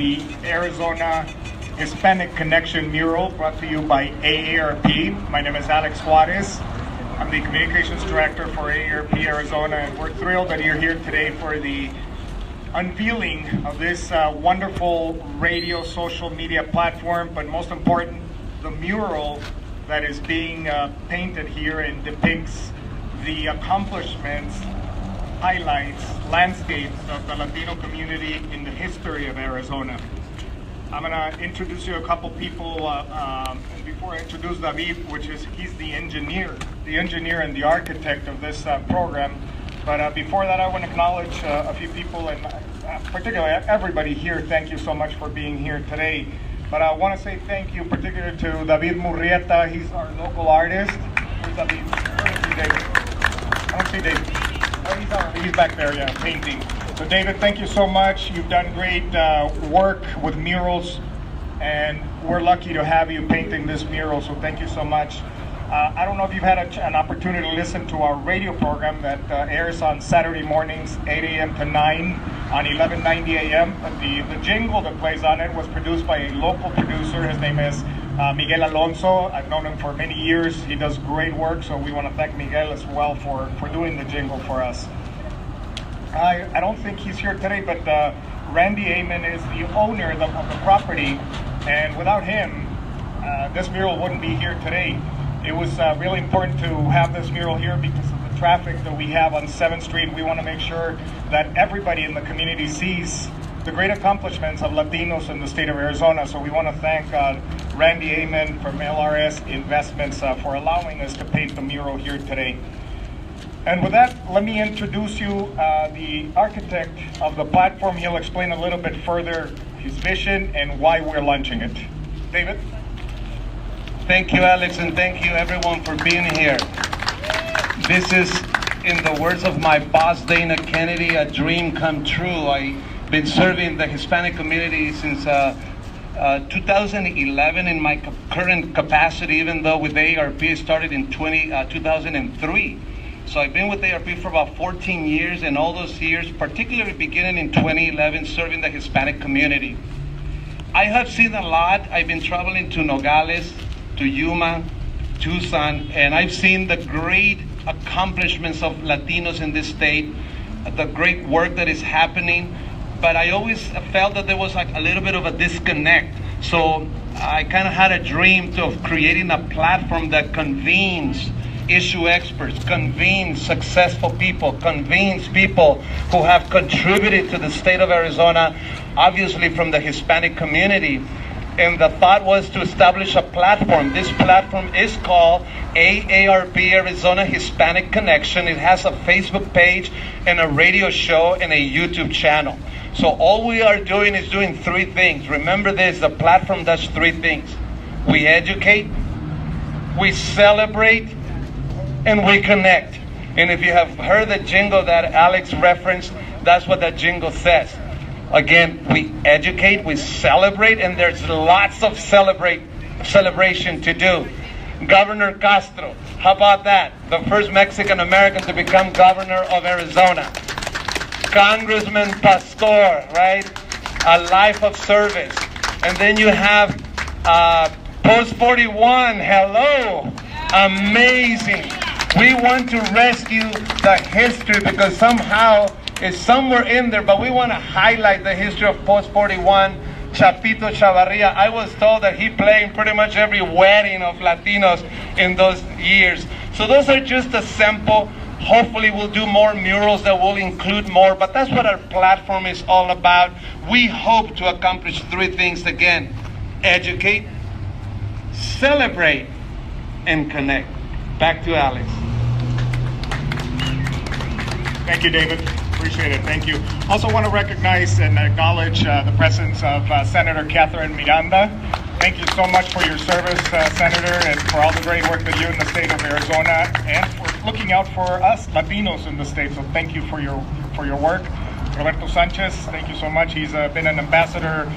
the Arizona Hispanic Connection mural brought to you by AARP. My name is Alex Juarez. I'm the Communications Director for AARP Arizona, and we're thrilled that you're here today for the unveiling of this wonderful radio social media platform, but most important, the mural that is being painted here and depicts the accomplishments, highlights, landscapes of the Latino community in the history of Arizona. I'm going to introduce you a couple people, and before I introduce David, he's the engineer and the architect of this program. But before that, I want to acknowledge a few people, and particularly everybody here. Thank you so much for being here today. But I want to say thank you particularly to David Murrieta. He's our local artist. Where's David? Where is he, David? I don't see David. Oh, he's back there, yeah, painting. So David, thank you so much. You've done great work with murals, and we're lucky to have you painting this mural, so thank you so much. I don't know if you've had an opportunity to listen to our radio program that airs on Saturday mornings, 8 a.m. to 9 on 1190 a.m. But the jingle that plays on it was produced by a local producer. His name is Miguel Alonso. I've known him for many years. He does great work, so we want to thank Miguel as well for doing the jingle for us. I don't think he's here today, but Randy Amon is the owner of the property, and without him, this mural wouldn't be here today. It was really important to have this mural here because of the traffic that we have on 7th Street. We want to make sure that everybody in the community sees the great accomplishments of Latinos in the state of Arizona. So we want to thank Randy Amon from LRS Investments for allowing us to paint the mural here today. And with that, let me introduce you the architect of the platform. He'll explain a little bit further his vision and why we're launching it. David? Thank you, Alex, and thank you everyone for being here. This is, in the words of my boss, Dana Kennedy, a dream come true. I've been serving the Hispanic community since 2011 in my current capacity, even though with AARP I started in 2003. So I've been with AARP for about 14 years, and all those years, particularly beginning in 2011, serving the Hispanic community. I have seen a lot. I've been traveling to Nogales, to Yuma, Tucson, and I've seen the great accomplishments of Latinos in this state, the great work that is happening, but I always felt that there was like a little bit of a disconnect. So I kind of had a dream of creating a platform that convenes issue experts, convenes successful people, convenes people who have contributed to the state of Arizona, obviously from the Hispanic community. And the thought was to establish a platform. This platform is called AARP Arizona Hispanic Connection. It has a Facebook page and a radio show and a YouTube channel. So all we are doing is doing three things. Remember this, the platform does three things. We educate, we celebrate, and we connect. And if you have heard the jingle that Alex referenced, that's what that jingle says. Again, we educate, we celebrate, and there's lots of celebration to do. Governor Castro, how about that? The first Mexican American to become governor of Arizona. Congressman Pastor, right? A life of service. And then you have Post 41, hello, amazing. We want to rescue the history because somehow it's somewhere in there, but we want to highlight the history of Post 41, Chapito Chavarria. I was told that he played in pretty much every wedding of Latinos in those years. So those are just a sample. Hopefully we'll do more murals that will include more, but that's what our platform is all about. We hope to accomplish three things again: educate, celebrate, and connect. Back to Alex. Thank you, David. Appreciate it. Thank you. Also want to recognize and acknowledge the presence of Senator Catherine Miranda. Thank you so much for your service, Senator, and for all the great work that you in the state of Arizona and for looking out for us Latinos in the state. So thank you for your work. Roberto Sanchez, thank you so much. He's been an ambassador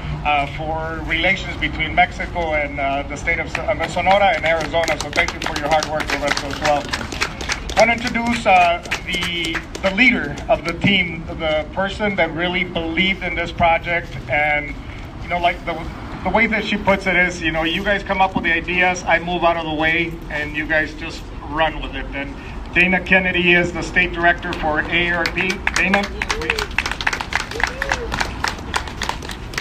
for relations between Mexico and the state of Sonora and Arizona. So thank you for your hard work, Roberto, as well. I want to introduce the leader of the team, the person that really believed in this project and you know, like the way that she puts it is, you know, you guys come up with the ideas, I move out of the way, and you guys just run with it. And Dana Kennedy is the state director for AARP. Dana, please.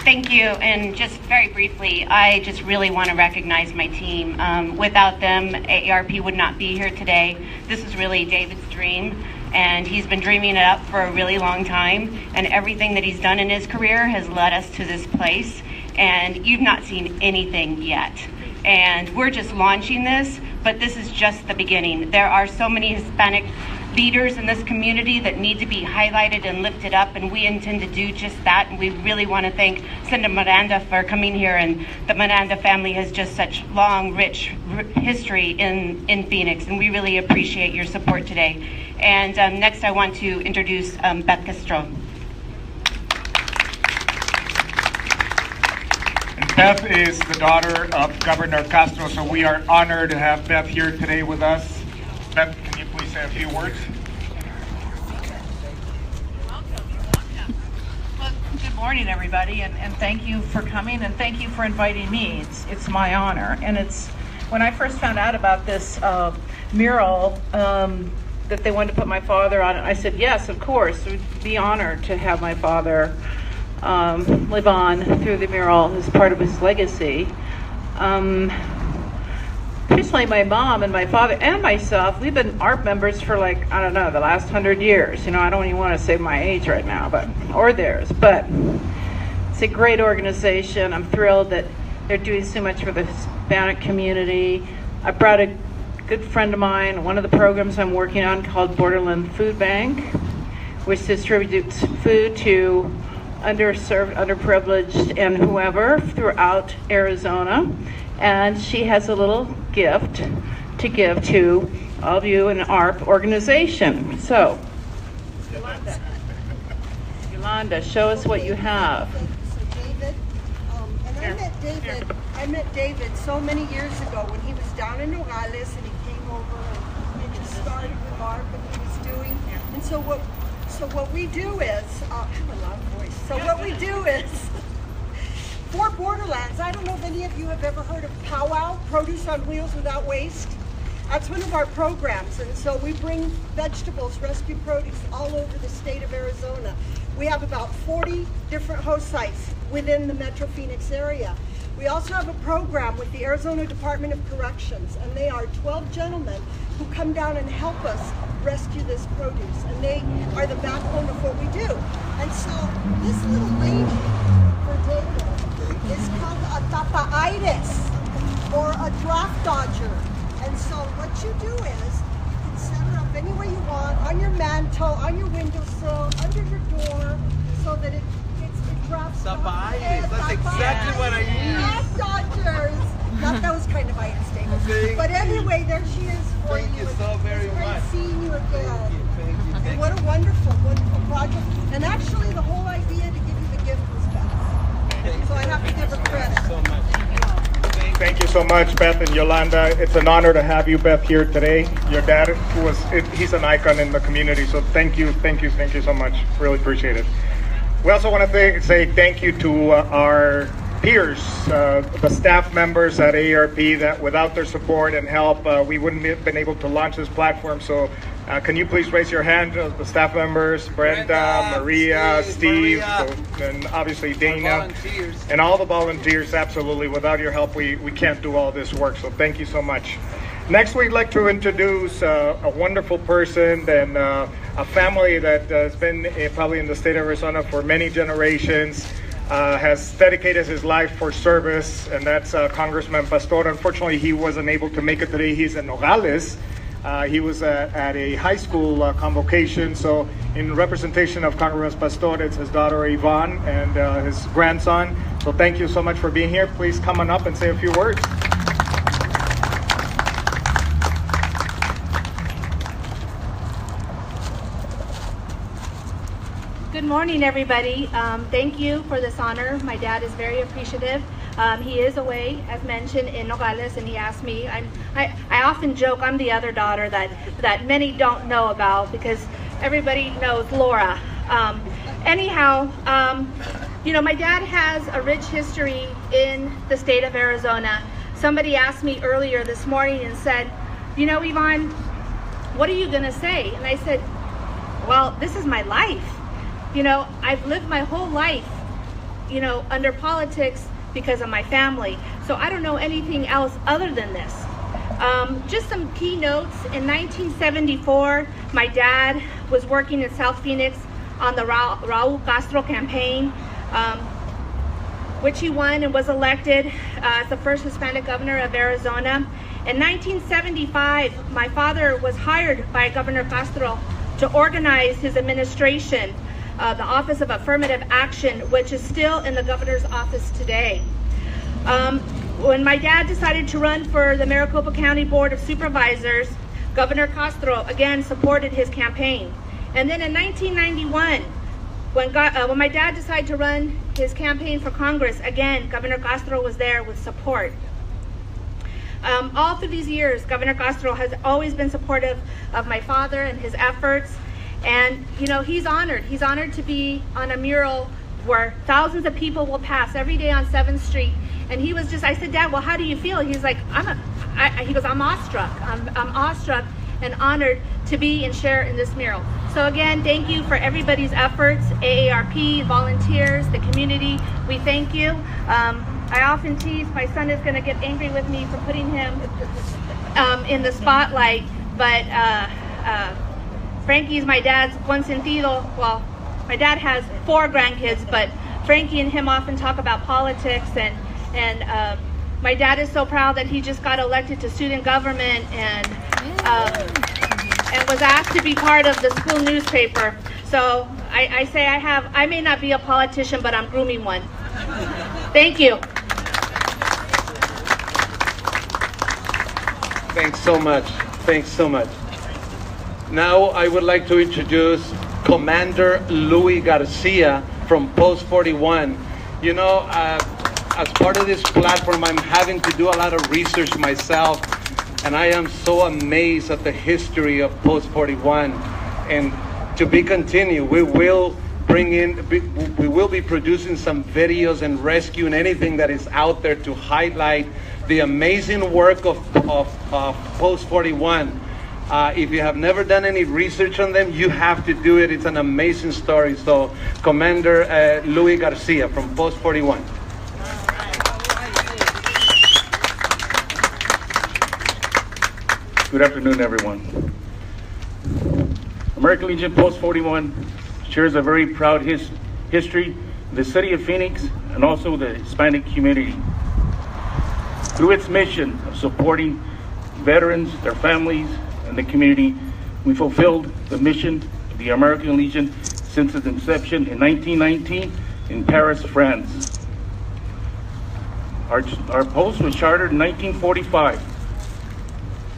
Thank you, and just very briefly, I just really want to recognize my team. Without them, AARP would not be here today. This is really David's dream, and he's been dreaming it up for a really long time, and everything that he's done in his career has led us to this place, and you've not seen anything yet. And we're just launching this, but this is just the beginning. There are so many Hispanic leaders in this community that need to be highlighted and lifted up, and we intend to do just that. And we really want to thank Senator Miranda for coming here, and the Miranda family has just such long, rich history in Phoenix, and we really appreciate your support today. And next I want to introduce Beth Castro. And Beth is the daughter of Governor Castro, so we are honored to have Beth here today with us. Beth, can you please say a few words? Well, good morning, everybody, and thank you for coming, and thank you for inviting me. It's my honor, and it's when I first found out about this mural that they wanted to put my father on it. I said yes, of course. We'd be honored to have my father live on through the mural as part of his legacy. Personally, my mom and my father and myself, we've been ARP members for like, I don't know, the last 100 years. You know, I don't even want to say my age right now, or theirs, but it's a great organization. I'm thrilled that they're doing so much for the Hispanic community. I brought a good friend of mine, one of the programs I'm working on called Borderland Food Bank, which distributes food to underserved, underprivileged, and whoever throughout Arizona. And she has a little gift to give to all of you in the ARP organization. So, Yolanda, show us what you have. So David, and I met David so many years ago when he was down in Nogales, and he came over and he started with ARP and he was doing. And so what we do is, I have a loud voice. So what we do is, for Borderlands, I don't know if any of you have ever heard of Powwow, Produce on Wheels Without Waste. That's one of our programs, and so we bring vegetables, rescue produce all over the state of Arizona. We have about 40 different host sites within the Metro Phoenix area. We also have a program with the Arizona Department of Corrections, and they are 12 gentlemen who come down and help us rescue this produce, and they are the backbone of what we do. And so this little lady for David is called a tapaitis, or a draft dodger. And so what you do is, you can set her up any way you want, on your mantle, on your windowsill, under your door, so that it drafts. Tapaitis, that's exactly what I need. Draft dodgers. That was kind of itis, David. But anyway, there she is for you. Thank you so very much. It's great seeing you again. Thank you. And what a wonderful, wonderful project. And actually, the whole idea to give you the gift was Beth. So I have to give her credit. So much. Thank you so much, Beth and Yolanda. It's an honor to have you, Beth, here today. Your dad he's an icon in the community, so thank you so much. Really appreciate it. We also want to say thank you to our peers, the staff members at AARP, that without their support and help, we wouldn't have been able to launch this platform. So can you please raise your hand, the staff members, Brenda, Maria, Steve, and obviously Dana, and all the volunteers. Absolutely, without your help, we can't do all this work, so thank you so much. Next, we'd like to introduce a wonderful person and a family that has been probably in the state of Arizona for many generations, has dedicated his life for service, and that's Congressman Pastor. Unfortunately, he wasn't able to make it today. He's in Nogales. He was at a high school convocation, so in representation of Congressman Pastor, it's his daughter Yvonne and his grandson. So thank you so much for being here. Please come on up and say a few words. Good morning, everybody. Thank you for this honor. My dad is very appreciative. He is away, as mentioned, in Nogales, and he asked me. I often joke I'm the other daughter that many don't know about, because everybody knows Laura. Anyhow, My dad has a rich history in the state of Arizona. Somebody asked me earlier this morning and said, Yvonne, what are you going to say? And I said, well, this is my life. I've lived my whole life, under politics because of my family. So I don't know anything else other than this. Just some key notes. In 1974, my dad was working in South Phoenix on the Raul Castro campaign, which he won and was elected as the first Hispanic governor of Arizona. In 1975, my father was hired by Governor Castro to organize his administration, the Office of Affirmative Action, which is still in the governor's office today. When my dad decided to run for the Maricopa County Board of Supervisors, Governor Castro again supported his campaign. And then in 1991, when my dad decided to run his campaign for Congress, again, Governor Castro was there with support. All through these years, Governor Castro has always been supportive of my father and his efforts. And, he's honored. He's honored to be on a mural where thousands of people will pass every day on 7th Street. And he was I said, Dad, well, how do you feel? He's like, he goes, I'm awestruck. I'm awestruck and honored to be and share in this mural. So again, thank you for everybody's efforts, AARP, volunteers, the community. We thank you. I often tease, my son is going to get angry with me for putting him in the spotlight, but Frankie's my dad's consentido. Well, my dad has 4 grandkids, but Frankie and him often talk about politics, and my dad is so proud that he just got elected to student government and was asked to be part of the school newspaper. So I say I may not be a politician, but I'm grooming one. Thank you. Thanks so much. Thanks so much. Now I would like to introduce Commander Louis Garcia from Post 41. As part of this platform, I'm having to do a lot of research myself, and I am so amazed at the history of Post 41. And to be continued, we will be producing some videos and rescuing anything that is out there to highlight the amazing work of Post 41. If you have never done any research on them, you have to do it. It's an amazing story. So, Commander Louis Garcia from Post 41. Good afternoon, everyone. American Legion Post 41 shares a very proud history in the city of Phoenix and also the Hispanic community. Through its mission of supporting veterans, their families, and the community, we fulfilled the mission of the American Legion since its inception in 1919 in Paris, France. Our post was chartered in 1945.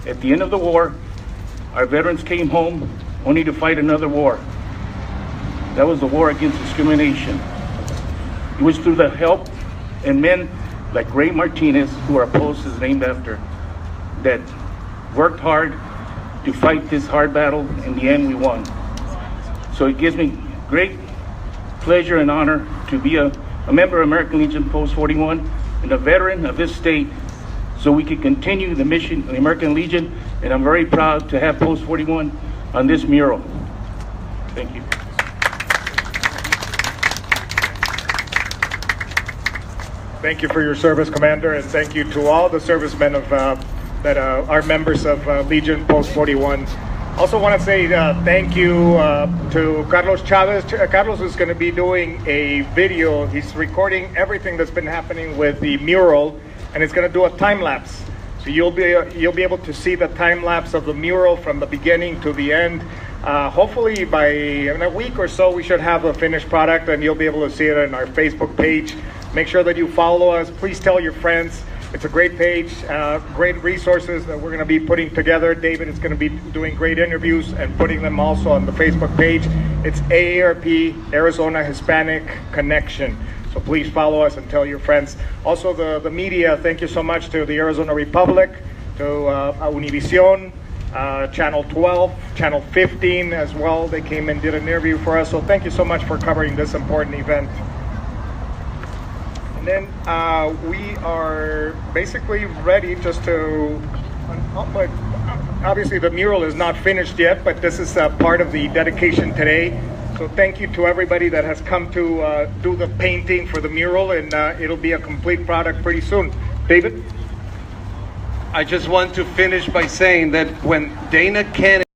At the end of the war, our veterans came home only to fight another war. That was the war against discrimination. It was through the help and men like Ray Martinez, who our post is named after, that worked hard to fight this hard battle. In the end, we won. So it gives me great pleasure and honor to be a member of American Legion Post 41 and a veteran of this state, so we can continue the mission of the American Legion, and I'm very proud to have Post 41 on this mural. Thank you. Thank you for your service, Commander, and thank you to all the servicemen that are members of Legion Post 41. Also want to say thank you to Carlos Chavez. Carlos is going to be doing a video. He's recording everything that's been happening with the mural, and it's going to do a time lapse. So you'll be able to see the time lapse of the mural from the beginning to the end. Hopefully by in a week or so we should have a finished product, and you'll be able to see it on our Facebook page. Make sure that you follow us. Please tell your friends. It's a great page, great resources that we're going to be putting together. David is going to be doing great interviews and putting them also on the Facebook page. It's AARP, Arizona Hispanic Connection. So please follow us and tell your friends. Also the media, thank you so much to the Arizona Republic, to Univision, Channel 12, Channel 15 as well. They came and did an interview for us. So thank you so much for covering this important event. then we are basically ready just to, obviously the mural is not finished yet, but this is part of the dedication today. So thank you to everybody that has come to do the painting for the mural, and it'll be a complete product pretty soon. David? I just want to finish by saying that when Dana Kennedy